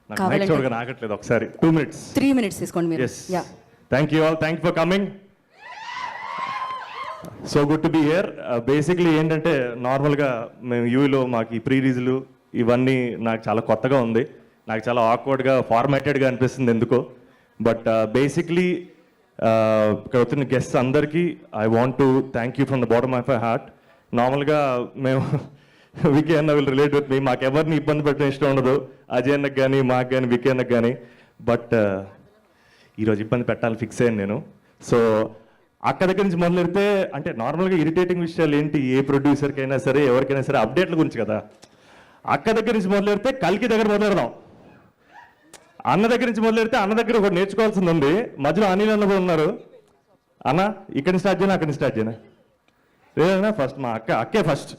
నాకు మైక్ చూడగా ఆగట్లేదు. ఒకసారి 2 minutes 3 minutes తీసుకోండి మీరు. Yeah, thank you all, thank for coming. So good to be here. Basically ఏంటంటే నార్మల్గా మేము యూలో మాకు ఈ ప్రీ రిలీజ్లు ఇవన్నీ నాకు చాలా కొత్తగా ఉంది. నాకు చాలా ఆక్వర్డ్గా ఫార్మాటెడ్గా అనిపిస్తుంది ఎందుకో. బట్ బేసిక్లీ ఇక్కడ వచ్చిన గెస్ట్స్ అందరికీ I want to thank you from the bottom of my heart. నార్మల్గా మేము వికీ అన్న విల్ రిలేట్ విత్ మీ, మాకు ఎవరిని ఇబ్బంది పెట్టడం ఇష్టం ఉండదు, అజయ్ అన్నకు కానీ మాకు కానీ వికీ అన్నకు కానీ. బట్ ఈరోజు ఇబ్బంది పెట్టాలని ఫిక్స్ అయ్యాను నేను. సో అక్క దగ్గర నుంచి మొదలెడితే అంటే నార్మల్గా ఇరిటేటింగ్ విషయాలు ఏంటి, ఏ ప్రొడ్యూసర్కి అయినా సరే ఎవరికైనా సరే అప్డేట్ల గురించి కదా. అక్క దగ్గర నుంచి మొదలెడితే కల్కి దగ్గర మొదలెడదాం. అన్న దగ్గర నుంచి మొదలెడితే అన్న దగ్గర ఒకటి నేర్చుకోవాల్సింది ఉంది. మధ్యలో అనిల్ అన్న కూడా ఉన్నారు. అన్న ఇక్కడిని స్టార్ట్ చేయనా అక్కడిని స్టార్ట్ చేయనా? లేదన్నా ఫస్ట్ మా అక్కే ఫస్ట్.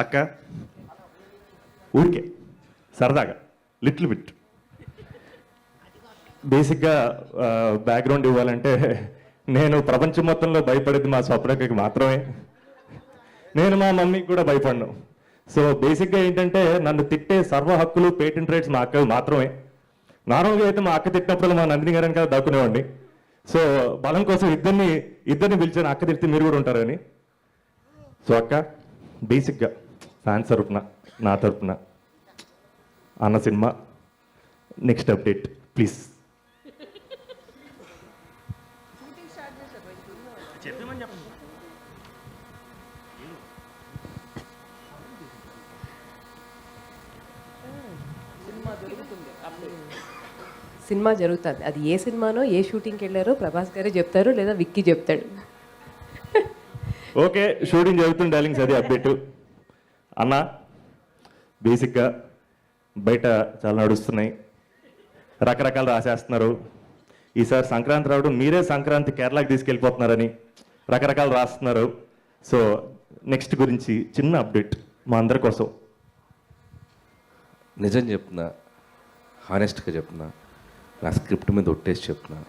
అక్క ఊరికే సరదాగా లిటిల్ బిట్ బేసిక్గా బ్యాక్గ్రౌండ్ ఇవ్వాలంటే నేను ప్రపంచం మొత్తంలో భయపడేది మా స్వప్నకి మాత్రమే. నేను మా మమ్మీకి కూడా భయపడను. సో బేసిక్గా ఏంటంటే నన్ను తిట్టే సర్వ హక్కులు పేటెంట్ రైట్స్ మా అక్క మాత్రమే. నార్మల్గా అయితే మా అక్క తిట్టినప్పుడు మా నందిని గారని కదా దక్కునేవాడిని. సో బలం కోసం ఇద్దరిని పిలిచాను, అక్క తిడితే మీరు కూడా ఉంటారని. సో అక్క బేసిక్గా ఫ్యాన్స్ తరపున నా తరపున అన్న cinema next update please. Cinema జరుగుతుంది. అది ఏ సినిమానో ఏ షూటింగ్కి వెళ్ళారో ప్రభాస్ గారే చెప్తారు లేదా విక్కీ చెప్తాడు. ఓకే, షూటింగ్ జరుగుతుంది డార్లింగ్స్, అది అప్డేట్. అన్న బేసిక్గా బయట చాలా నడుస్తున్నాయి, రకరకాలు రాసేస్తున్నారు. ఈసారి సంక్రాంతి రావడం మీరే సంక్రాంతి కేరళకి తీసుకెళ్ళిపోతున్నారని రకరకాలు రాస్తున్నారు. సో నెక్స్ట్ గురించి చిన్న అప్డేట్ మా అందరి కోసం. నిజం చెప్తున్నా, హానెస్ట్గా చెప్తున్నా, నా స్క్రిప్ట్ మీద ఒట్టేసి చెప్తున్నా,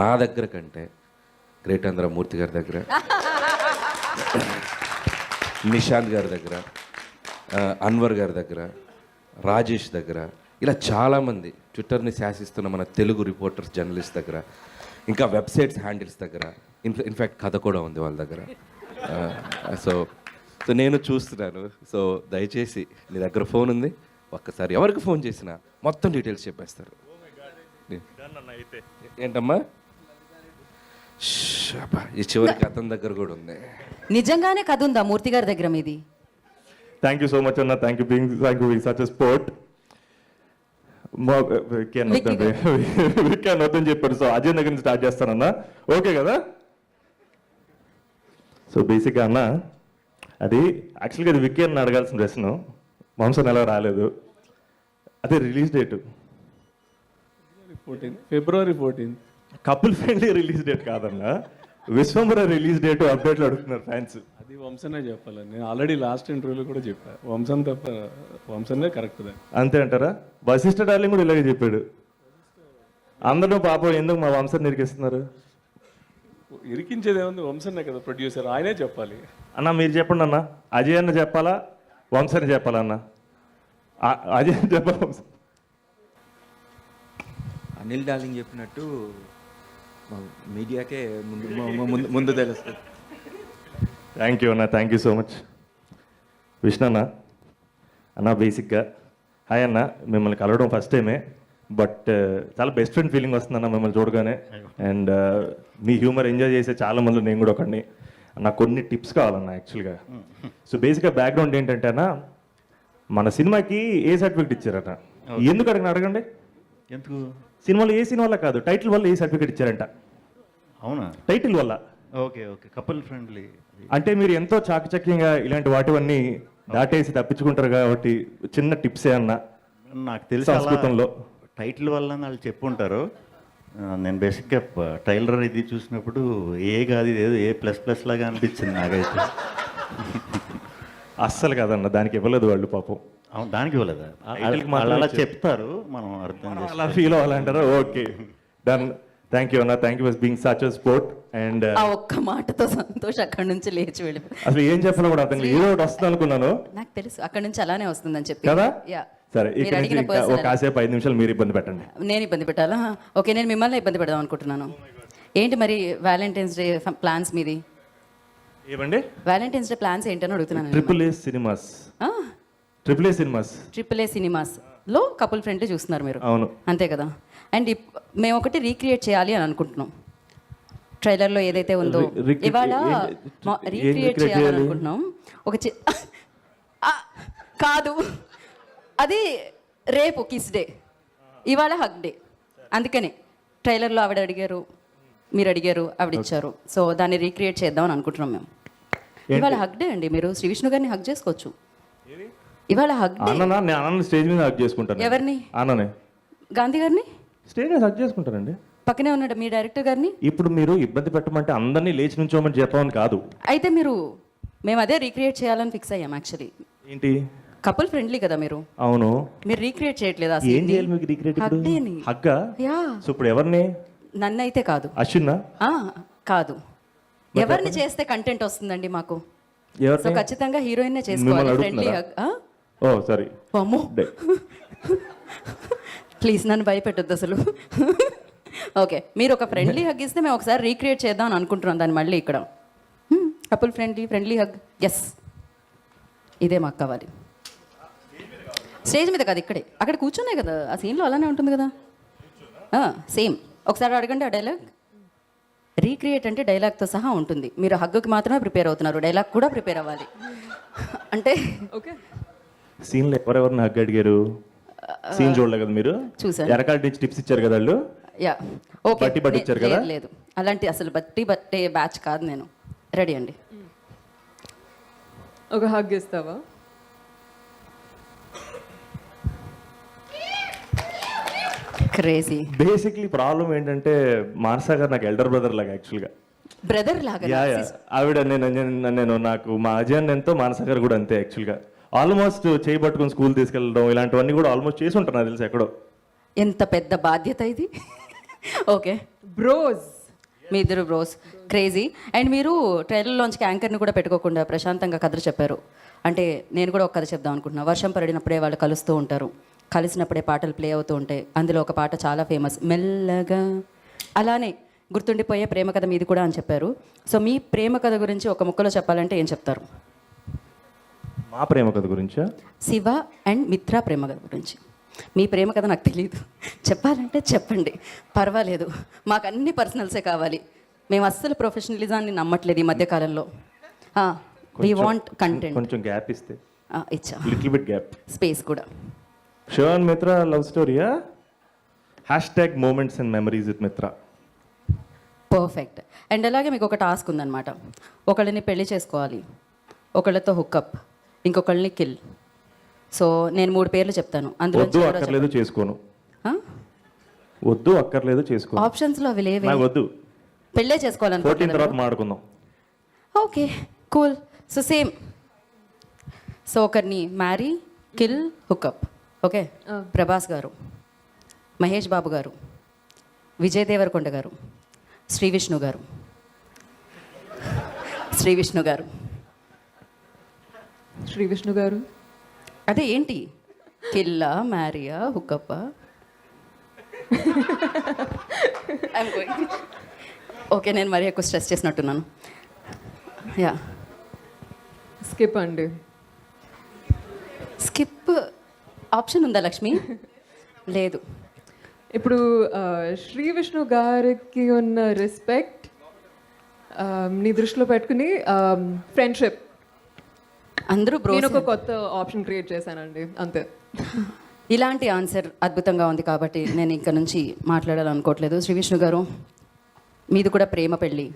నా దగ్గర కంటే గ్రేట్ ఆంధ్ర మూర్తి గారి దగ్గర, నిశాంత్ గారి దగ్గర, అన్వర్ గారి దగ్గర, రాజేష్ దగ్గర, ఇలా చాలామంది ట్విట్టర్ని శాసిస్తున్న మన తెలుగు రిపోర్టర్స్ జర్నలిస్ట్ దగ్గర, ఇంకా వెబ్సైట్స్ హ్యాండిల్స్ దగ్గర, ఇన్ఫ్యాక్ట్ కథ కూడా ఉంది వాళ్ళ దగ్గర. సో సో నేను చూస్తున్నాను. సో దయచేసి నీ దగ్గర ఫోన్ ఉంది, ఒక్కసారి ఎవరికి ఫోన్ చేసినా మొత్తం డీటెయిల్స్ చెప్పేస్తారు. ఏంటమ్మా ఈ చివరికి అతని దగ్గర కూడా ఉంది. నిజంగానే కథ ఉందా మూర్తి గారి దగ్గర మీది? థ్యాంక్ యూ సో మచ్ అన్న, thank you being such sport. Vicky వద్దని చెప్పాడు. సో అజయ్ దగ్గర నుంచి స్టార్ట్ చేస్తానన్నా, ఓకే కదా? సో బేసిక్గా అన్న అది యాక్చువల్గా అది వికీ అని అడగాల్సిన ప్రశ్న, వంశం ఎలా రాలేదు. అదే release date February 14th. Couple friendly release date కాదన్నా, విశ్వంబర రిలీజ్ డేట్ అప్డేట్లు అడుగుతున్నారు ఫ్యాన్స్. అది వంశనే చెప్పాలి. నేను ఆల్రెడీ లాస్ట్ ఇంటర్వ్యూలో కూడా చెప్పాను, వంశం తప్ప వంశనే కరెక్ట్. అంతే అంటారా? వశిష్ఠ డార్లింగ్ కూడా ఇలాగే చెప్పాడు. అందరూ పాపం ఎందుకు మా వంశం నిరికిస్తున్నారు? ఇరికించేది ఏముంది, వంశనే కదా ప్రొడ్యూసర్, ఆయనే చెప్పాలి. అన్న మీరు చెప్పండి అన్న, అజయ్ అన్న చెప్పాలా వంశని చెప్పాలన్నా? అజయ్ అని చెప్పాలా వంశం? అనిల్ డార్లింగ్ చెప్పినట్టు మీడియాకే ముందు తెలుస్తుంది. థ్యాంక్ యూ అన్న, thank you so much. Vishnu అన్న, అన్న బేసిక్గా హాయ్ అన్న, మిమ్మల్ని కలవడం ఫస్ట్ టైమే, బట్ చాలా బెస్ట్ ఫ్రెండ్ ఫీలింగ్ వస్తుందన్న మిమ్మల్ని చూడగానే. అండ్ మీ హ్యూమర్ ఎంజాయ్ చేసే చాలా మంది, నేను కూడా ఒకడిని. నాకు కొన్ని టిప్స్ కావాలన్న యాక్చువల్గా. సో బేసిక్గా బ్యాక్గ్రౌండ్ ఏంటంటే అన్న, మన సినిమాకి ఏ సర్టిఫికేట్ ఇచ్చారన్న? ఎందుకు అడగండి. ఎందుకు? సినిమాలో ఏ సినిమాలో కాదు, టైటిల్ వల్ల ఏ సర్టిఫికేట్ ఇచ్చారంట. అవునా? టైటిల్ వల్ల. Okay okay, couple friendly. అంటే మీరు ఎంతో చాకచక్యంగా ఇలాంటి వాటివన్నీ దాటేసి తప్పించుకుంటారు కాబట్టి చిన్న టిప్స్ ఏమన్నా నాకు తెలిసి సంస్కృతంలో టైటిల్ వల్ల వాళ్ళు చెప్పుంటారు. నేను బేసిక్గా ట్రైలర్ ఇది చూసినప్పుడు ఏ కాదు ఏదో ఏ ప్లస్ ప్లస్ లాగా అనిపించింది నాకైతే. అస్సలు కాదన్న, దానికి ఇవ్వలేదు వాళ్ళు పాపం. అవును, దానికి ఇవ్వలేదా? అలా చెప్తారు, మనం అర్థం అలా ఫీల్ అవ్వాలంటారా? ఓకే డన్, థ్యాంక్ యూ అన్న, thank you for being such a sport. And ఆ ఒక్క మాటతో సంతోష్ అక్కడి నుంచి లేచి వెళ్ళిపోయి అసలు ఏం చెప్పాలో కూడా అర్థం కాలేదు. ఏదో ఒకటి వస్తుంది అనుకున్నాను నాకు తెలుసు అక్కడి నుంచి అలానే వస్తుందని చెప్పి కదా. యా సరే, మీరు ఇక్కడ నుంచి అడిగిన ఇంకా person ఒక కాసేపు 5 నిమిషాలు మీరు ఇబ్బంది పెట్టండి. నేను ఇబ్బంది పెట్టాలా? ఓకే, నేను మిమ్మల్ని ఇబ్బంది పెడదాం అనుకుంటున్నాను. ఏంటి మరి వ్యాలంటైన్స్ డే ప్లాన్స్ మీది? ఏమండి? వ్యాలంటైన్స్ డే ప్లాన్స్ ఏంటని అడుగుతున్నాను. Triple A cinemas. Triple A cinemas లో కపుల్ ఫ్రెండ్లీ చూస్తున్నారు మీరు, అవును. అంతే కదా? అండ్ మేము ఒకటి రీక్రియేట్ చేయాలి అని అనుకుంటున్నాం. ట్రైలర్లో ఏదైతే ఉందో ఇవాళ రీక్రియేట్ చేయాలని అనుకుంటున్నాం. ఒక కాదు, అది రేపు కిస్ డే, ఇవాళ హగ్ డే. అందుకనే ట్రైలర్లో ఆవిడ అడిగారు, మీరు అడిగారు, ఆవిడ ఇచ్చారు. సో దాన్ని రీక్రియేట్ చేద్దామని అనుకుంటున్నాం మేము. ఇవాళ హగ్ డే అండి, మీరు శ్రీ విష్ణు గారిని హగ్ చేసుకోవచ్చు. ఇవాళ హగ్ డే. అన్న నేను అన్న స్టేజ్ మీద హగ్ చేసుకుంటాను. ఎవరిని? అన్ననే గాంధీ గారిని స్టేజ్ మీద హగ్ చేసుకుంటానండి. పక్కనే ఉన్నాడు మీ డైరెక్టర్ గారిని. ఇప్పుడు మీరు ఇబ్బంది పెట్టమంటే అందరినీ లేచి నుంచోమని చెప్పమని కాదు. అయితే మేము అదే రీక్రియేట్ చేయాలని ఫిక్స్ అయ్యాం యాక్చువల్లీ. ఏంటి? కపుల్ ఫ్రెండ్లీ కదా మీరు, అవును. మీరు రీక్రియేట్ చేయట్లేదు. ఏం చేయాలి మీకు రీక్రియేట్? హగ్గా? యా. సో ఇప్పుడు ఎవరిని? నన్ను అయితే కాదు. అశ్విన్నా? కాదు, ఎవరిని చేస్తే కంటెంట్ వస్తుందండి మాకు? సో ఎవరిని? ఖచ్చితంగా హీరోయిన్ చేసుకోవాలి. Friendly hug. Oh sorry. అమ్మో, ప్లీజ్ నన్ను భయపెట్టొద్దు అసలు. ఓకే, మీరు ఒక ఫ్రెండ్లీ హగ్ ఇస్తే మేము ఒకసారి రీక్రియేట్ చేద్దాం అని అనుకుంటున్నాం దాన్ని మళ్ళీ ఇక్కడ. Couple friendly hug. ఎస్, ఇదే మాకు కావాలి. స్టేజ్ మీద కాదు, ఇక్కడే. అక్కడ కూర్చునే కదా, ఆ సీన్లో అలానే ఉంటుంది కదా. సేమ్. ఒకసారి అడగండి ఆ డైలాగ్. రీక్రియేట్ అంటే డైలాగ్తో సహా ఉంటుంది. మీరు హగ్గుకి మాత్రమే ప్రిపేర్ అవుతున్నారు, డైలాగ్ కూడా ప్రిపేర్ అవ్వాలి. అంటే ఓకే, సీన్లో ఎవరెవరిని హగ్ అడిగారు? సీన్ చూడలే కదా మీరు? చూసాను. ఎరకాల నుంచి టిప్స్ ఇచ్చారు కదా వాళ్ళు. Yeah, okay. బట్టి పట్టించారు కదా? లేదు, అలాంటి అసలు బట్టే బ్యాచ్ కాదు నేను. రెడీ అండి. ఒక హగ్ ఇస్తావా? క్రేజీ. బేసిక్లీ ప్రాబ్లం ఏంటంటే మానసా గారు నాకు ఎల్డర్ బ్రదర్ లాగా యాక్చువల్గా. బ్రదర్ లాగా. యా యా, ఆవిడ నేను నాకు మా అజయన్ ఎంతో మానసా గారు కూడా అంతే యాక్చువల్గా. ఆల్మోస్ట్ చేయి పట్టుకుని స్కూల్ తీసుకెళ్ళడం ఇలాంటివన్నీ కూడా ఆల్మోస్ట్ చేసి ఉంటాను నాకు తెలిసి ఎక్కడో. ఎంత పెద్ద బాధ్యత ఇది. Okay, bros. మీ ఇద్దరు బ్రోస్, క్రేజీ. అండ్ మీరు ట్రైలర్లోంచి యాంకర్ని కూడా పెట్టుకోకుండా ప్రశాంతంగా కథలు చెప్పారు. అంటే నేను కూడా ఒక కథ చెప్దాం అనుకుంటున్నా. వర్షం పడినప్పుడే వాళ్ళు కలుస్తూ ఉంటారు, కలిసినప్పుడే పాటలు ప్లే అవుతూ ఉంటాయి. అందులో ఒక పాట చాలా ఫేమస్, మెల్లగా. అలానే గుర్తుండిపోయే ప్రేమ కథ మీది కూడా అని చెప్పారు. సో మీ ప్రేమ కథ గురించి ఒక ముక్కలో చెప్పాలంటే ఏం చెప్తారు? మా ప్రేమ కథ గురించా? శివ అండ్ మిత్ర ప్రేమ కథ గురించి. మీ ప్రేమ కథ నాకు తెలియదు, చెప్పాలంటే చెప్పండి, పర్వాలేదు. మాకు అన్ని పర్సనల్సే కావాలి. మేము అస్సలు ప్రొఫెషనలిజాన్ని నమ్మట్లేదు ఈ మధ్యకాలంలో. We want content. కొంచెం గ్యాప్ ఇస్తే. ఇచ్చా, లిటిల్ బిట్ గ్యాప్, స్పేస్ కూడా. శివ అండ్ మిత్ర లవ్ స్టోరీయా? Hashtag moments and memories with Mitra. Perfect. And అలాగే మీకు ఒక టాస్క్ ఉందన్నమాట. ఒకళ్ళని పెళ్లి చేసుకోవాలి, ఒకళ్ళతో హుక్అప్, ఇంకొకళ్ళని కిల్. సో నేను 3 పేర్లు చెప్తాను, అందులో వద్దు అక్కర్లేదు చేసుకోను. వద్దు అక్కర్లేదు చేసుకోను. ఆప్షన్స్లో అవి లేవే. నాకు వద్దు, పెళ్ళే 14 చేసుకోవాలనుకుంటున్నాను. తర్వాత మాడుకుందాం. Okay, cool. So same. So ఒకరిని marry, kill, hook up. Okay, Prabhas garu, Mahesh బాబు గారు, విజయ్ దేవరకొండ గారు, శ్రీ విష్ణు గారు. శ్రీ విష్ణు గారు. శ్రీ విష్ణు గారు. అదే ఏంటి, కిల్లా, మ్యారియా, హుక్అప్పా? ఓకే, నేను మరీ ఎక్కువ స్ట్రెస్ చేసినట్టున్నాను. యా, స్కిప్ అండి. స్కిప్ ఆప్షన్ ఉందా లక్ష్మి? లేదు. ఇప్పుడు శ్రీ విష్ణు గారికి ఉన్న రెస్పెక్ట్ నీ దృష్టిలో పెట్టుకుని ఫ్రెండ్షిప్. అందరూ బ్రో. నేను ఒక కొత్త ఆప్షన్ క్రియేట్ చేశానండి, అంతే. ఇలాంటి ఆన్సర్ అద్భుతంగా ఉంది కాబట్టి నేను ఇక్కడ నుంచి మాట్లాడాలనుకోవట్లేదు. శ్రీ విష్ణు గారు, మీది కూడా ప్రేమ పెళ్ళి.